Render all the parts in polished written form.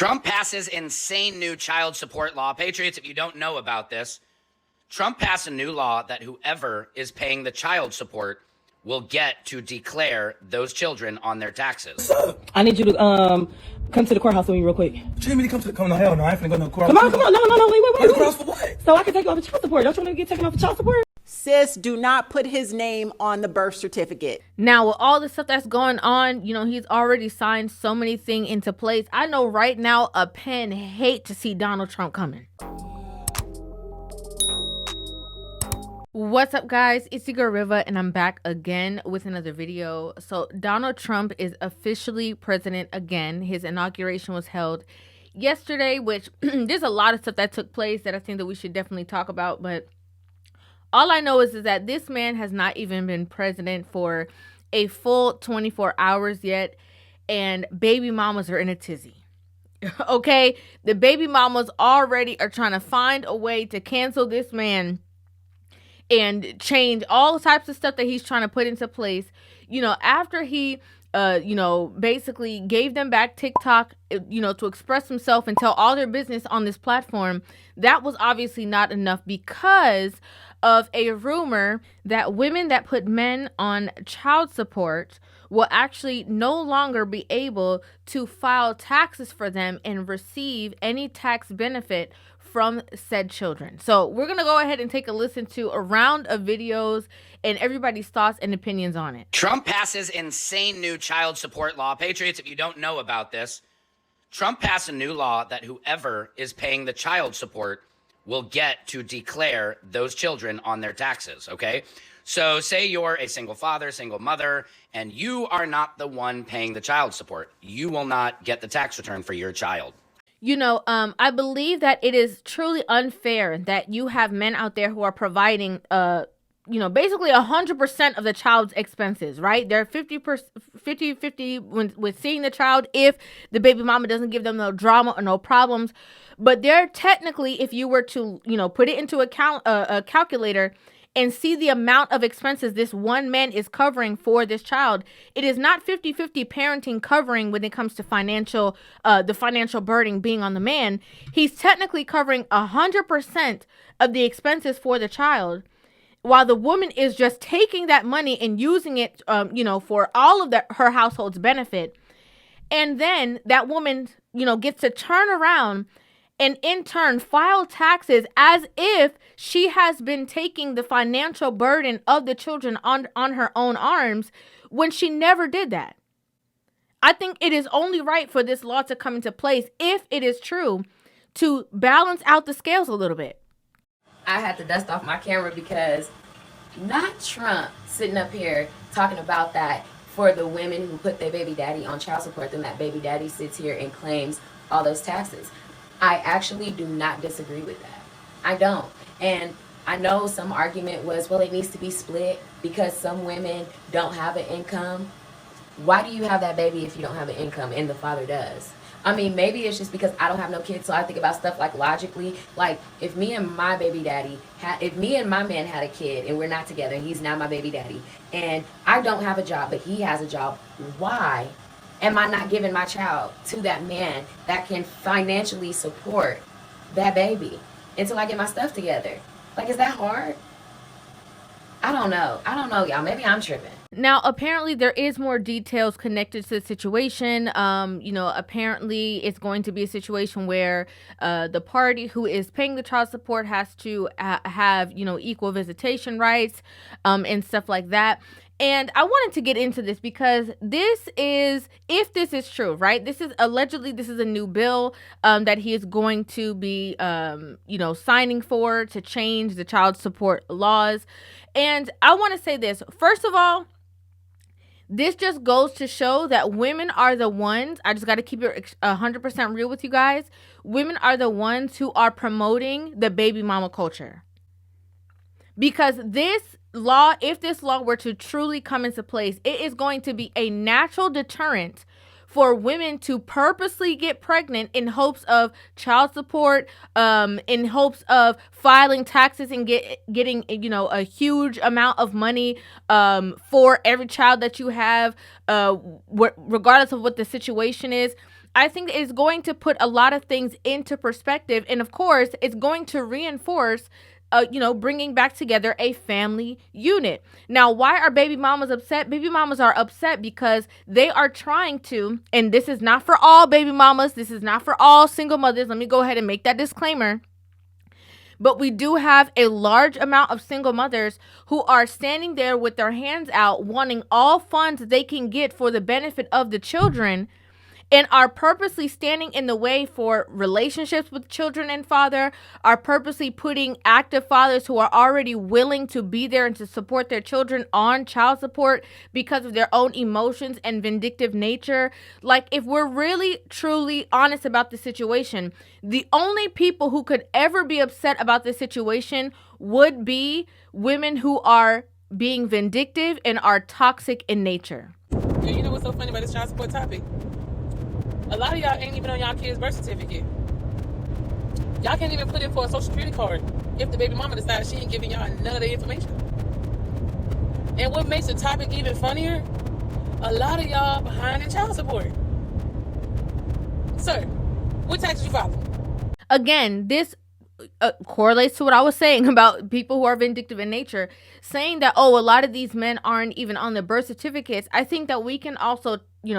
Trump passes insane new child support law. Patriots, if you don't know about this, Trump passed a new law that whoever is paying the child support will get to declare those children on their taxes. I need you to come to the courthouse with me real quick. What you mean come to no hell no, I ain't finna go to the court. Come on, no, wait. The courthouse for what? So I can take you off the child support. Don't you want to get taken off the child support? Sis, do not put his name on the birth certificate. Now, with all the stuff that's going on, you know, he's already signed so many things into place. I know right now a pen hate to see Donald Trump coming. What's up, guys? It's your girl Rivah, and I'm back again with another video. So Donald Trump is officially president again. His inauguration was held yesterday, which there's a lot of stuff that took place that I think that we should definitely talk about. But all I know is that this man has not even been president for a full 24 hours yet, and baby mamas are in a tizzy. Okay? The baby mamas already are trying to find a way to cancel this man and change all types of stuff that he's trying to put into place. You know, after he, basically gave them back TikTok, to express himself and tell all their business on this platform, that was obviously not enough because of a rumor that women that put men on child support will actually no longer be able to file taxes for them and receive any tax benefit from said children. So we're going to go ahead and take a listen to a round of videos and everybody's thoughts and opinions on it. Trump passes insane new child support law. Patriots, if you don't know about this, Trump passed a new law that whoever is paying the child support will get to declare those children on their taxes, okay? So say you're a single father, single mother, and you are not the one paying the child support. You will not get the tax return for your child. I believe that it is truly unfair that you have men out there who are providing, basically 100% of the child's expenses, right? They're 50-50 with seeing the child if the baby mama doesn't give them no drama or no problems. But they're technically, if you were to, put it into a calculator and see the amount of expenses this one man is covering for this child, it is not 50-50 parenting covering when it comes to the financial burden being on the man. He's technically covering 100% of the expenses for the child, while the woman is just taking that money and using it, for all of her household's benefit. And then that woman, gets to turn around and in turn file taxes as if she has been taking the financial burden of the children on her own arms when she never did that. I think it is only right for this law to come into place, if it is true, to balance out the scales a little bit. I had to dust off my camera because not Trump sitting up here talking about that for the women who put their baby daddy on child support, then that baby daddy sits here and claims all those taxes. I actually do not disagree with that. I don't. And I know some argument was, well, it needs to be split because some women don't have an income. Why do you have that baby if you don't have an income and the father does? I mean, maybe it's just because I don't have no kids, so I think about stuff like logically. Like, if me and my baby daddy, if me and my man had a kid and we're not together, he's now my baby daddy, and I don't have a job, but he has a job, why am I not giving my child to that man that can financially support that baby until I get my stuff together? Like, is that hard? I don't know, y'all. Maybe I'm tripping. Now, apparently there is more details connected to the situation. Apparently it's going to be a situation where the party who is paying the child support has to have, equal visitation rights and stuff like that. And I wanted to get into this because if this is true, right? This is a new bill that he is going to be, signing for to change the child support laws. And I want to say this. First of all, this just goes to show that women are the ones, I just got to keep it 100% real with you guys. Women are the ones who are promoting the baby mama culture. Because this law, if this law were to truly come into place, it is going to be a natural deterrent for women to purposely get pregnant in hopes of child support, in hopes of filing taxes and getting a huge amount of money for every child that you have, regardless of what the situation is. I think it's going to put a lot of things into perspective. And of course, it's going to reinforce, bringing back together a family unit. Now, why are baby mamas upset? Baby mamas are upset because they are trying to, and this is not for all baby mamas, this is not for all single mothers. Let me go ahead and make that disclaimer. But we do have a large amount of single mothers who are standing there with their hands out, wanting all funds they can get for the benefit of the children, and are purposely standing in the way for relationships with children and father, are purposely putting active fathers who are already willing to be there and to support their children on child support because of their own emotions and vindictive nature. Like, if we're really, truly honest about the situation, the only people who could ever be upset about this situation would be women who are being vindictive and are toxic in nature. And you know what's so funny about this child support topic? A lot of y'all ain't even on y'all kids' birth certificate. Y'all can't even put in for a social security card if the baby mama decides she ain't giving y'all none of the information. And what makes the topic even funnier, a lot of y'all behind in child support. Sir, what taxes you follow? Again, this correlates to what I was saying about people who are vindictive in nature, saying that, a lot of these men aren't even on the birth certificates. I think that we can also,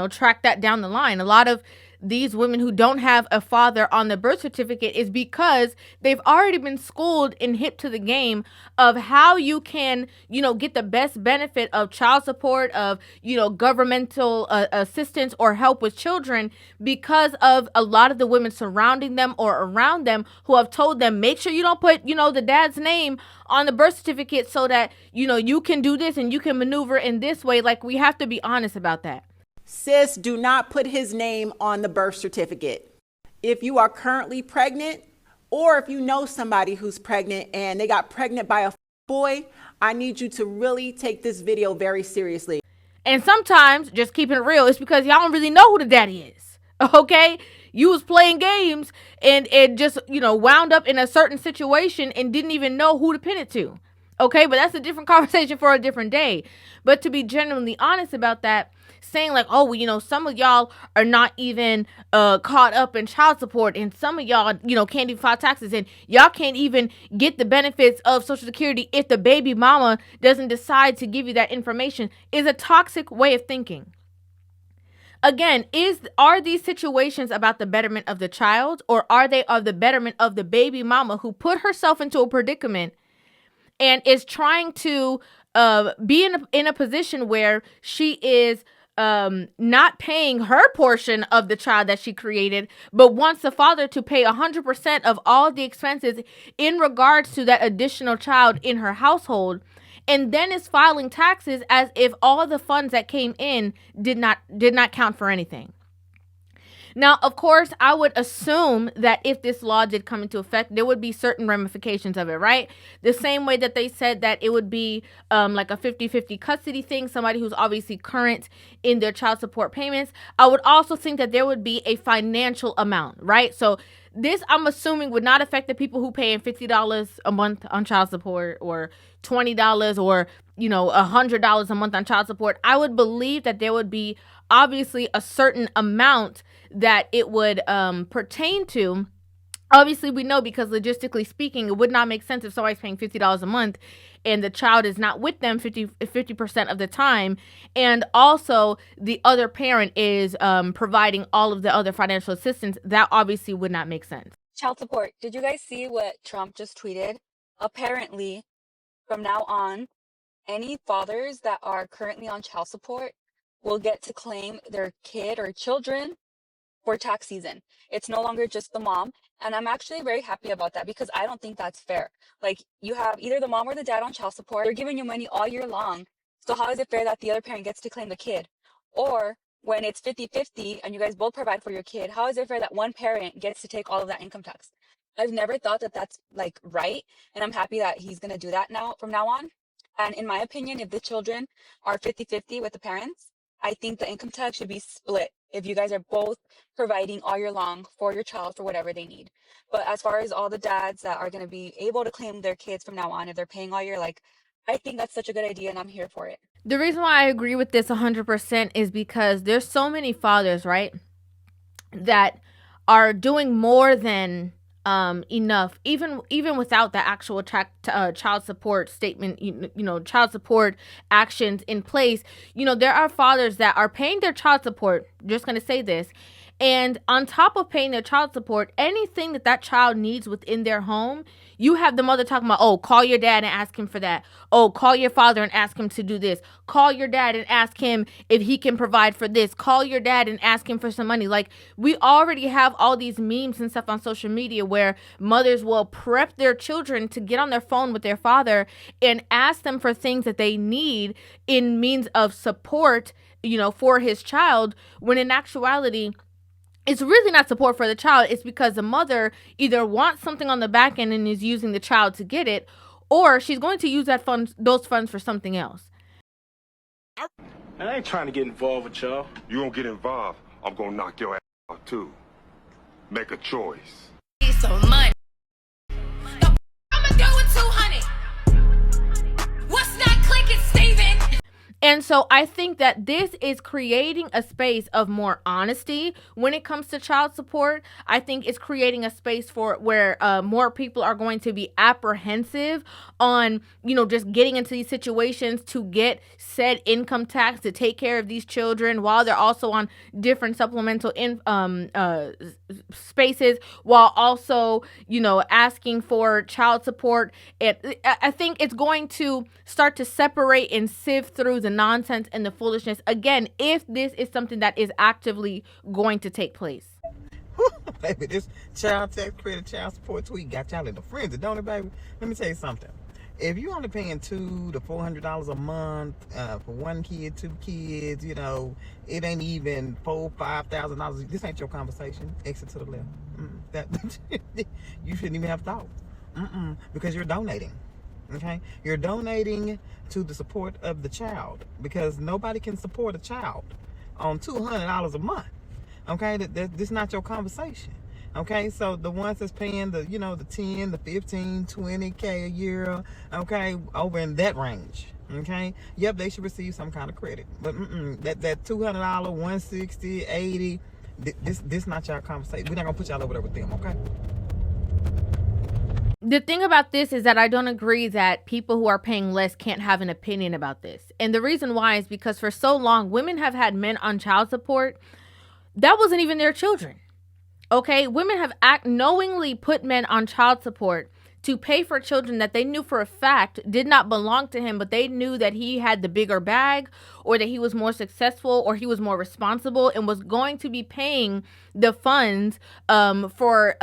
track that down the line. A lot of these women who don't have a father on the birth certificate is because they've already been schooled and hip to the game of how you can, get the best benefit of child support, of, governmental assistance or help with children, because of a lot of the women surrounding them or around them who have told them, make sure you don't put, the dad's name on the birth certificate so that, you can do this and you can maneuver in this way. Like, we have to be honest about that. Sis, do not put his name on the birth certificate. If you are currently pregnant, or if you know somebody who's pregnant and they got pregnant by a boy, I need you to really take this video very seriously. And sometimes, just keeping it real, it's because y'all don't really know who the daddy is. Okay? You was playing games and it just, wound up in a certain situation and didn't even know who to pin it to. Okay? But that's a different conversation for a different day. But to be genuinely honest about that, saying like, some of y'all are not even caught up in child support, and some of y'all, can't even file taxes, and y'all can't even get the benefits of Social Security if the baby mama doesn't decide to give you that information, is a toxic way of thinking. Again, are these situations about the betterment of the child, or are they of the betterment of the baby mama who put herself into a predicament and is trying to be in a position where she is not paying her portion of the child that she created, but wants the father to pay 100% of all the expenses in regards to that additional child in her household, and then is filing taxes as if all the funds that came in did not count for anything. Now, of course, I would assume that if this law did come into effect, there would be certain ramifications of it, right? The same way that they said that it would be like a 50-50 custody thing, somebody who's obviously current in their child support payments. I would also think that there would be a financial amount, right? So this, I'm assuming, would not affect the people who pay $50 a month on child support, or $20, or, $100 a month on child support. I would believe that there would be obviously a certain amount that it would pertain to. Obviously, we know, because logistically speaking, it would not make sense if somebody's paying $50 a month and the child is not with them 50% of the time, and also the other parent is providing all of the other financial assistance. That obviously would not make sense. Child support. Did you guys see what Trump just tweeted? Apparently, from now on, any fathers that are currently on child support will get to claim their kid or children for tax season. It's no longer just the mom. And I'm actually very happy about that, because I don't think that's fair. Like, you have either the mom or the dad on child support. They're giving you money all year long. So how is it fair that the other parent gets to claim the kid? Or when it's 50-50 and you guys both provide for your kid, how is it fair that one parent gets to take all of that income tax? I've never thought that that's like right. And I'm happy that he's going to do that now, from now on. And in my opinion, if the children are 50-50 with the parents, I think the income tax should be split if you guys are both providing all year long for your child for whatever they need. But as far as all the dads that are going to be able to claim their kids from now on, if they're paying all year, like, I think that's such a good idea, and I'm here for it. The reason why I agree with this 100% is because there's so many fathers, right, that are doing more than enough, even without the actual child support statement, child support actions in place. There are fathers that are paying their child support, just going to say this, and on top of paying their child support, anything that child needs within their home, you have the mother talking about, oh, call your dad and ask him for that. Oh, call your father and ask him to do this. Call your dad and ask him if he can provide for this. Call your dad and ask him for some money. Like, we already have all these memes and stuff on social media where mothers will prep their children to get on their phone with their father and ask them for things that they need in means of support, for his child, when in actuality, it's really not support for the child. It's because the mother either wants something on the back end and is using the child to get it, or she's going to use those funds for something else. And I ain't trying to get involved with y'all. You don't get involved, I'm gonna knock your ass out too. Make a choice. So much. I'ma do with 200. What's not clicking, Steven? And so I think that this is creating a space of more honesty when it comes to child support. I think it's creating a space for where more people are going to be apprehensive on, just getting into these situations to get said income tax to take care of these children while they're also on different supplemental spaces, while also, asking for child support. I think it's going to start to separate and sift through the nonsense and the foolishness again, if this is something that is actively going to take place. Baby, this child tax credit, child support tweet got y'all in the frenzy, don't it, baby? Let me tell you something. If you're only paying $200 to $400 a month for one kid, two kids, it ain't even $4,000-$5,000. This ain't your conversation. Exit to the left. That you shouldn't even have thought. Because you're donating. Okay, you're donating to the support of the child, because nobody can support a child on $200 a month. Okay, this is not your conversation. Okay, so the ones that's paying the the 10, the 15, 20K a year, okay, over in that range. Okay, yep, they should receive some kind of credit, but that $200, $160, $80, this not your conversation. We're not gonna put y'all over there with them. Okay. The thing about this is that I don't agree that people who are paying less can't have an opinion about this. And the reason why is because for so long, women have had men on child support that wasn't even their children. Okay, women have knowingly put men on child support to pay for children that they knew for a fact did not belong to him, but they knew that he had the bigger bag, or that he was more successful, or he was more responsible, and was going to be paying the funds for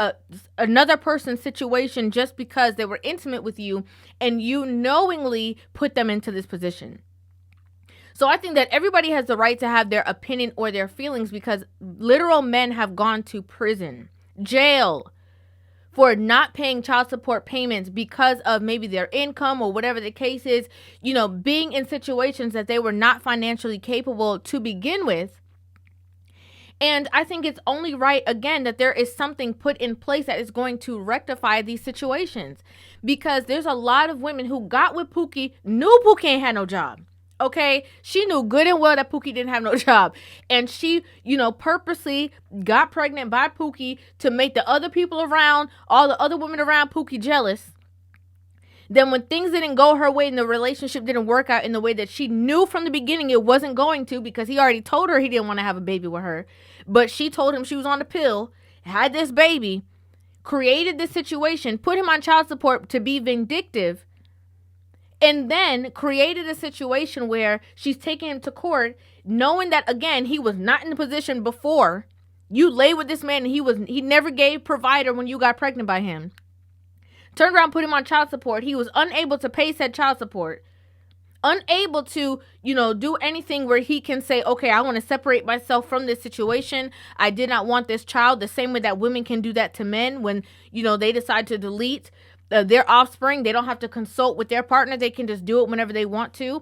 another person's situation just because they were intimate with you, and you knowingly put them into this position. So I think that everybody has the right to have their opinion or their feelings, because literal men have gone to prison, jail, for not paying child support payments because of maybe their income or whatever the case is, being in situations that they were not financially capable to begin with. And I think it's only right, again, that there is something put in place that is going to rectify these situations, because there's a lot of women who got with Pookie, knew Pookie ain't had no job. Okay, she knew good and well that Pookie didn't have no job. And she, purposely got pregnant by Pookie to make the other people around, all the other women around Pookie, jealous. Then when things didn't go her way and the relationship didn't work out in the way that she knew from the beginning it wasn't going to, because he already told her he didn't want to have a baby with her, but she told him she was on the pill, had this baby, created this situation, put him on child support to be vindictive, and then created a situation where she's taking him to court, knowing that, again, he was not in the position before. You lay with this man and he never gave provider when you got pregnant by him. Turned around, put him on child support. He was unable to pay said child support. Unable to, do anything where he can say, okay, I want to separate myself from this situation. I did not want this child, the same way that women can do that to men when, they decide to delete their offspring. They don't have to consult with their partner. They can just do it whenever they want to.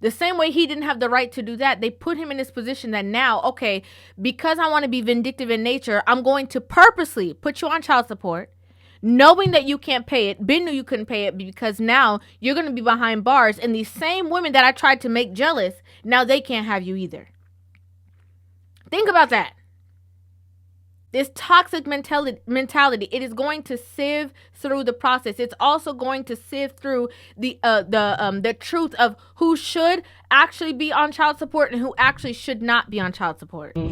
The same way he didn't have the right to do that, they put him in this position that now, okay, because I want to be vindictive in nature, I'm going to purposely put you on child support, knowing that you can't pay it. Ben knew you couldn't pay it, because now you're going to be behind bars. And these same women that I tried to make jealous, now they can't have you either. Think about that. This toxic mentality, it is going to sieve through the process. It's also going to sieve through the truth of who should actually be on child support and who actually should not be on child support. Yo,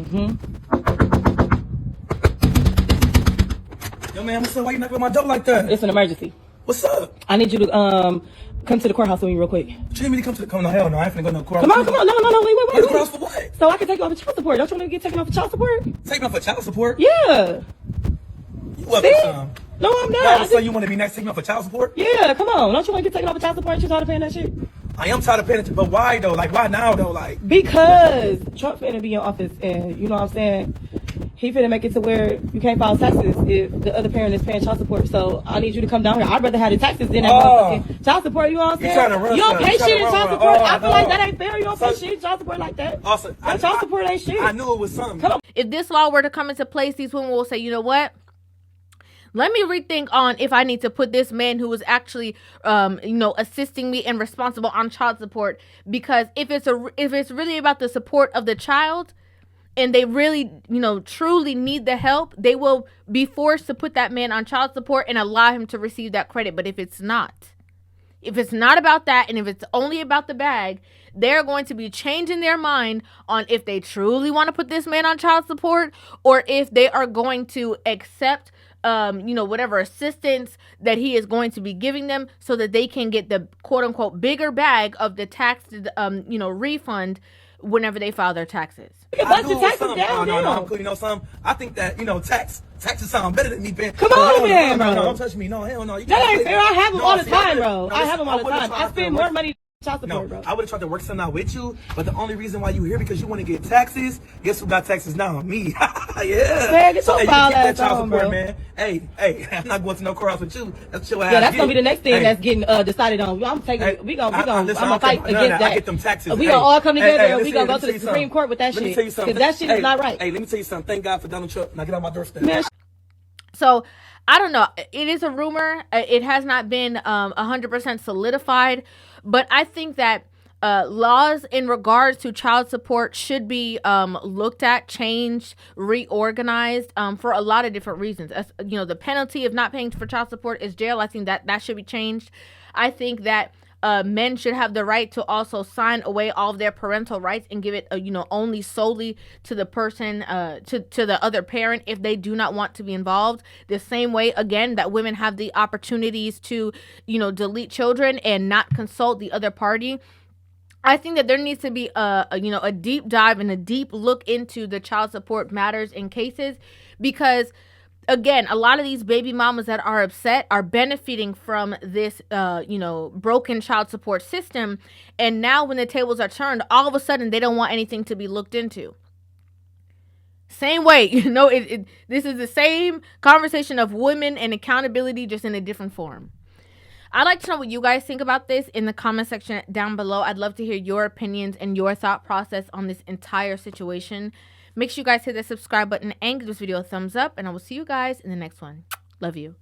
man, what's up? Why you knocking on my door like that? It's an emergency. What's up? I need you to come to the courthouse with me real quick. What you need me to come to? Hell no, I ain't finna go to the courthouse. Come on. No, wait. Go to the courthouse for what? So I can take you off of child support. Don't you want to get taken off of child support? Taking off for child support? Yeah. You up with some? No, I'm not. Why, so you want to be next taking off for child support? Yeah, come on. Don't you want to get taken off of child support? Ain't you tired of paying that shit? I am tired of paying it, but why though? Like, why now though? Like, because Trump finna be in office, and you know what I'm saying? He finna make it to where you can't file taxes if the other parent is paying child support. So I need you to come down here. I'd rather have the taxes than that motherfucking child support. You know what I'm saying? Trying to run you don't pay shit in child support. I feel like that ain't fair. You don't pay shit in child support like that. Also, child support ain't shit. I knew it was something. Come on. If this law were to come into place, these women will say, you know what? Let me rethink on if I need to put this man who was actually, assisting me and responsible on child support. Because if it's really about the support of the child, and they really, truly need the help, they will be forced to put that man on child support and allow him to receive that credit. But if it's not about that, and if it's only about the bag, they're going to be changing their mind on if they truly want to put this man on child support, or if they are going to accept whatever assistance that he is going to be giving them so that they can get the quote unquote bigger bag of the tax, refund whenever they file their taxes. I knew it was something. No, you know something? I think that, taxes sound better than me paying. Come on, man, bro. bro. Don't touch me. No, hell no. That ain't fair. I have them all the time, bro. I have them all the time. I spend more money child support, bro. I would have tried to work something out with you, but the only reason why you here because you want to get taxes. Guess who got taxes now? Me. Yeah. Man, get your foul ass child on, support, bro. Man. Hey, I'm not going to no courthouse with you. That's your ass. Yeah, that's gonna be the next thing that's getting decided on. I'm taking. I'm gonna fight against that. I get them taxes. We gonna all come together and we gonna go to the Supreme Court with that shit. Let me tell you something. Because that shit is not right. Hey, let me tell you something. Thank God for Donald Trump. Now get on my doorstep. Man. So I don't know. It is a rumor. It has not been 100% solidified, but I think that laws in regards to child support should be looked at, changed, reorganized for a lot of different reasons. As, the penalty of not paying for child support is jail. I think that should be changed. I think that men should have the right to also sign away all of their parental rights and give it, only solely to the person, to the other parent if they do not want to be involved. The same way, again, that women have the opportunities to, delete children and not consult the other party. I think that there needs to be a deep dive and a deep look into the child support matters and cases, because again, a lot of these baby mamas that are upset are benefiting from this broken child support system, and now when the tables are turned, all of a sudden they don't want anything to be looked into. Same way, this is the same conversation of women and accountability, just in a different form. I'd like to know what you guys think about this in the comment section down below. I'd love to hear your opinions and your thought process on this entire situation. Make sure you guys hit the subscribe button and give this video a thumbs up, and I will see you guys in the next one. Love you.